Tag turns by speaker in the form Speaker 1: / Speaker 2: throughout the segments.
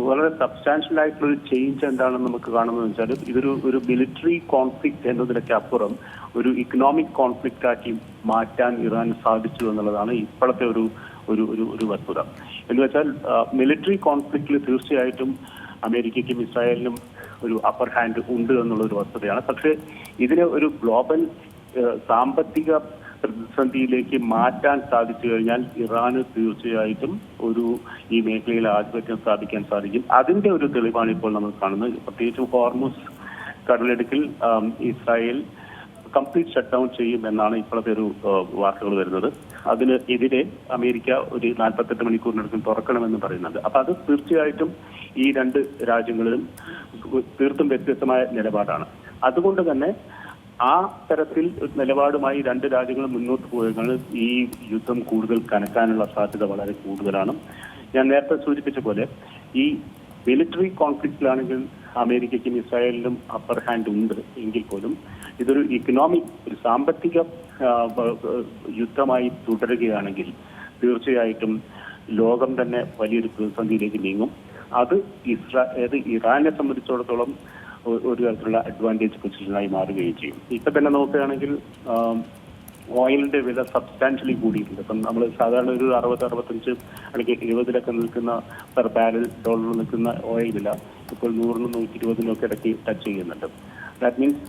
Speaker 1: വളരെ സബ്സ്റ്റാൻഷ്യൽ ആയിട്ടുള്ള ഒരു ചേഞ്ച് എന്താണെന്ന് നമുക്ക് കാണുന്നത് വെച്ചാൽ ഇതൊരു മിലിറ്ററി കോൺഫ്ലിക്റ്റ് എന്നതിനൊക്കെ അപ്പുറം ഒരു ഇക്കണോമിക് കോൺഫ്ലിക്റ്റ് ആക്കി മാറ്റാൻ ഇറാൻ സാധിച്ചു എന്നുള്ളതാണ് ഇപ്പോഴത്തെ ഒരു വസ്തുത. എന്ന് വെച്ചാൽ മിലിറ്ററി കോൺഫ്ലിക്റ്റിൽ തീർച്ചയായിട്ടും അമേരിക്കയ്ക്കും ഇസ്രായേലിനും ഒരു അപ്പർ ഹാൻഡ് ഉണ്ട് എന്നുള്ള ഒരു വസ്തുതയാണ്. പക്ഷേ ഇതിനെ ഒരു ഗ്ലോബൽ സാമ്പത്തിക പ്രതിസന്ധിയിലേക്ക് മാറ്റാൻ സാധിച്ചു കഴിഞ്ഞാൽ ഇറാന് തീർച്ചയായിട്ടും ഈ മേഖലയിൽ ആധിപത്യം സ്ഥാപിക്കാൻ സാധിക്കും. അതിന്റെ ഒരു തെളിവാണ് ഇപ്പോൾ നമ്മൾ കാണുന്നത്. പ്രത്യേകിച്ചും ഹോർമുസ് കടലിടുക്കിൽ ഇസ്രായേൽ കംപ്ലീറ്റ് ഷട്ട് ഡൗൺ ചെയ്യും എന്നാണ് ഇപ്പോഴത്തെ ഒരു വാർത്തകൾ വരുന്നത്. അതിന് എതിരെ അമേരിക്ക ഒരു 48 മണിക്കൂറിനടുത്ത് തുറക്കണമെന്ന് പറയുന്നുണ്ട്. അപ്പൊ അത് തീർച്ചയായിട്ടും ഈ രണ്ട് രാജ്യങ്ങളിലും തീർത്തും വ്യത്യസ്തമായ നിലപാടാണ്. അതുകൊണ്ട് തന്നെ ആ തരത്തിൽ നിലപാടുമായി രണ്ട് രാജ്യങ്ങളും മുന്നോട്ട് പോയെങ്കിൽ ഈ യുദ്ധം കൂടുതൽ കനക്കാനുള്ള സാധ്യത വളരെ കൂടുതലാണ്. ഞാൻ നേരത്തെ സൂചിപ്പിച്ച പോലെ ഈ മിലിറ്ററി കോൺഫ്ലിക്റ്റിലാണെങ്കിൽ അമേരിക്കയ്ക്കും ഇസ്രായേലിനും അപ്പർ ഹാൻഡ് ഉണ്ട് എങ്കിൽ പോലും ഇതൊരു ഒരു സാമ്പത്തിക യുദ്ധമായി തുടരുകയാണെങ്കിൽ തീർച്ചയായിട്ടും ലോകം തന്നെ വലിയൊരു പ്രതിസന്ധിയിലേക്ക് നീങ്ങും. അത് ഇറാനെ സംബന്ധിച്ചിടത്തോളം ഒരു തരത്തിലുള്ള അഡ്വാൻറ്റേജ് പൊസിഷനായി മാറുകയും ചെയ്യും. ഇപ്പൊ തന്നെ നോക്കുകയാണെങ്കിൽ ഓയിലിന്റെ വില സബ്സ്റ്റാൻഷ്യലി കൂടിയിട്ടുണ്ട്. ഇപ്പം നമ്മൾ സാധാരണ ഒരു 60-65 അല്ലെങ്കിൽ 70 നിൽക്കുന്ന പെർ ബാരൽ ഡോളറിൽ നിൽക്കുന്ന ഓയിൽ വില ഇപ്പോൾ 100-120 ഇടയ്ക്ക് ടച്ച് ചെയ്യുന്നുണ്ട്. ദാറ്റ് മീൻസ്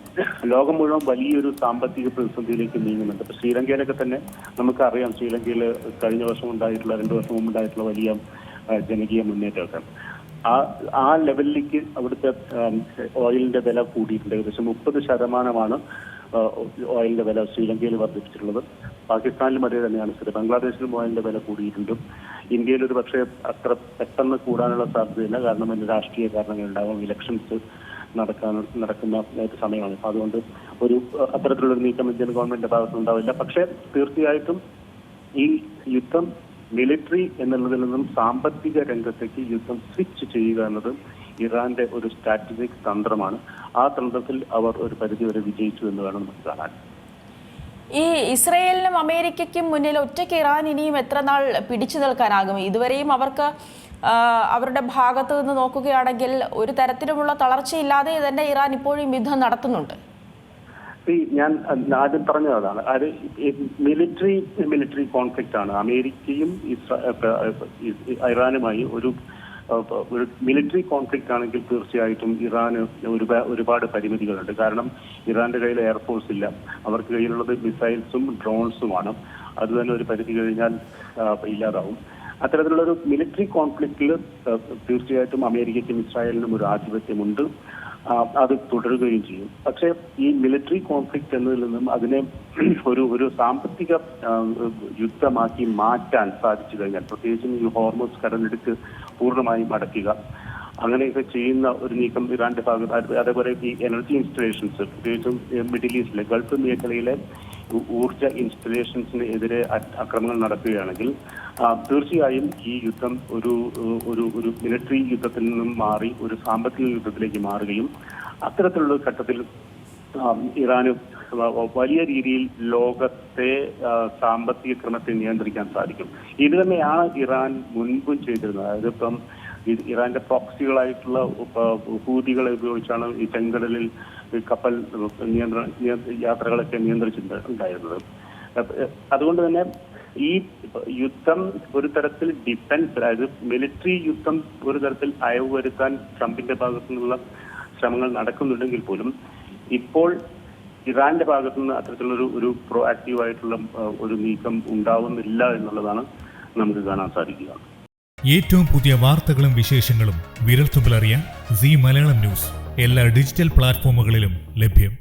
Speaker 1: ലോകം മുഴുവൻ വലിയൊരു സാമ്പത്തിക പ്രതിസന്ധിയിലേക്ക് നീങ്ങുന്നുണ്ട്. ഇപ്പൊ ശ്രീലങ്കയിലൊക്കെ തന്നെ നമുക്കറിയാം, ശ്രീലങ്കയിൽ കഴിഞ്ഞ വർഷം ഉണ്ടായിട്ടുള്ള 2 വർഷം മുമ്പ് ഉണ്ടായിട്ടുള്ള വലിയ ജനകീയ മുന്നേറ്റമൊക്കെ ആ ലെവലിലേക്ക് അവിടുത്തെ ഓയിലിന്റെ വില കൂടിയിട്ടുണ്ട്. ഏകദേശം 30% ഓയിലിന്റെ വില ശ്രീലങ്കയിൽ വർദ്ധിപ്പിച്ചിട്ടുള്ളത്. പാകിസ്ഥാനിലും അതേ തന്നെയാണ് സ്ഥിതി. ബംഗ്ലാദേശിലും ഓയിലിന്റെ വില കൂടിയിട്ടുണ്ട്. ഇന്ത്യയിൽ ഒരു പക്ഷേ അത്ര പെട്ടെന്ന് കൂടാനുള്ള സാധ്യതയില്ല. കാരണം അതിന് രാഷ്ട്രീയ കാരണങ്ങളുണ്ടാകും. ഇലക്ഷൻസ് നടക്കുന്ന സമയമാണ്. അതുകൊണ്ട് അത്തരത്തിലുള്ള നീക്കം ഇന്ത്യൻ ഗവൺമെന്റിന്റെ ഭാഗത്തുനിന്നുണ്ടാവില്ല. പക്ഷേ തീർച്ചയായിട്ടും ഈ യുദ്ധം മിലിറ്ററി എന്നുള്ളതിൽ നിന്നും സാമ്പത്തിക രംഗത്തേക്ക് യുദ്ധം സ്വിച്ച് ചെയ്യുക എന്നത് ഇറാന്റെ ഒരു സ്ട്രാറ്റജിക് തന്ത്രമാണ്. ആ തന്ത്രത്തിൽ അവർ ഒരു പരിധിവരെ വിജയിച്ചു എന്ന് വേണം നമുക്ക് കാണാൻ.
Speaker 2: ഈ ഇസ്രയേലിനും അമേരിക്കയ്ക്കും മുന്നിൽ ഒറ്റയ്ക്ക് ഇറാൻ ഇനിയും എത്ര നാൾ പിടിച്ചു നിൽക്കാനാകും? ഇതുവരെയും അവർക്ക് അവരുടെ ഭാഗത്ത് നിന്ന് നോക്കുകയാണെങ്കിൽ ഒരു തരത്തിലുമുള്ള തളർച്ചയില്ലാതെ തന്നെ ഇറാൻ ഇപ്പോഴും യുദ്ധം നടത്തുന്നുണ്ട്.
Speaker 1: ഞാൻ ആദ്യം പറഞ്ഞതാണ്, അത് മിലിറ്ററി കോൺഫ്ലിക്റ്റ് ആണ്. അമേരിക്കയും ഇറാനുമായി ഒരു മിലിറ്ററി കോൺഫ്ലിക്റ്റ് ആണെങ്കിൽ തീർച്ചയായിട്ടും ഇറാന് ഒരുപാട് പരിമിതികളുണ്ട്. കാരണം ഇറാന്റെ കയ്യിൽ എയർഫോഴ്സ് ഇല്ല. അവർക്ക് കയ്യിലുള്ളത് മിസൈൽസും ഡ്രോൺസുമാണ്. അത് തന്നെ ഒരു പരിധി കഴിഞ്ഞാൽ ഇല്ലാതാവും. അത്തരത്തിലുള്ള ഒരു മിലിറ്ററി കോൺഫ്ലിക്റ്റിൽ തീർച്ചയായിട്ടും അമേരിക്കയ്ക്കും ഇസ്രായേലിനും ഒരു ആധിപത്യമുണ്ട്. അത് തുടരുകയും ചെയ്യും. പക്ഷേ ഈ മിലിറ്ററി കോൺഫ്ലിക്റ്റ് എന്നതിൽ നിന്നും അതിനെ ഒരു സാമ്പത്തിക യുദ്ധമാക്കി മാറ്റാൻ സാധിച്ചു കഴിഞ്ഞാൽ, പ്രത്യേകിച്ചും ഈ ഹോർമുസ് കടലിടുക്ക് പൂർണ്ണമായും അടയ്ക്കുക, അങ്ങനെയൊക്കെ ചെയ്യുന്ന ഒരു നീക്കം ഇറാന്റെ ഭാഗത്ത്, അതേപോലെ ഈ എനർജി ഇൻസ്റ്റലേഷൻസ്, പ്രത്യേകിച്ചും മിഡിൽ ഈസ്റ്റിലെ ഗൾഫ് മേഖലയിലെ ഊർജ ഇൻസ്റ്റലേഷൻസിന് എതിരെ ആക്രമണങ്ങൾ നടക്കുകയാണെങ്കിൽ തീർച്ചയായും ഈ യുദ്ധം ഒരു മിലിറ്ററി യുദ്ധത്തിൽ നിന്നും മാറി ഒരു സാമ്പത്തിക യുദ്ധത്തിലേക്ക് മാറുകയും അത്തരത്തിലുള്ള ഘട്ടത്തിൽ ഇറാന് വലിയ രീതിയിൽ ലോകത്തെ സാമ്പത്തിക ക്രമത്തെ നിയന്ത്രിക്കാൻ സാധിക്കും. ഇത് തന്നെയാണ് ഇറാൻ മുൻപും ചെയ്തിരുന്നത്. അതായത് ഇപ്പം ഇറാന്റെ പ്രോക്സികളായിട്ടുള്ള ഹൂതികളെ ഉപയോഗിച്ചാണ് ഈ ചെങ്കടലിൽ കപ്പൽ യാത്രകളൊക്കെ നിയന്ത്രിച്ചിട്ടുണ്ടായിരുന്നത്. അതുകൊണ്ട് തന്നെ ഈ യുദ്ധം ഒരു തരത്തിൽ ഡിഫൻസ്, അതായത് മിലിറ്ററി യുദ്ധം ഒരു തരത്തിൽ അയവ് വരുത്താൻ ട്രംപിന്റെ ഭാഗത്തു നിന്നുള്ള ശ്രമങ്ങൾ നടക്കുന്നുണ്ടെങ്കിൽ പോലും ഇപ്പോൾ ഇറാന്റെ ഭാഗത്തു നിന്ന് അത്തരത്തിലുള്ള ഒരു പ്രോ ആക്റ്റീവ് ആയിട്ടുള്ള ഒരു നീക്കം ഉണ്ടാവുന്നില്ല എന്നുള്ളതാണ് നമുക്ക് കാണാൻ സാധിക്കുക.
Speaker 3: ഏറ്റവും പുതിയ വാർത്തകളും വിശേഷങ്ങളും വിരൽത്തുമ്പിലറിയാൻ സീ മലയാളം ന്യൂസ് എല്ലാ ഡിജിറ്റൽ പ്ലാറ്റ്ഫോമുകളിലും ലഭ്യം.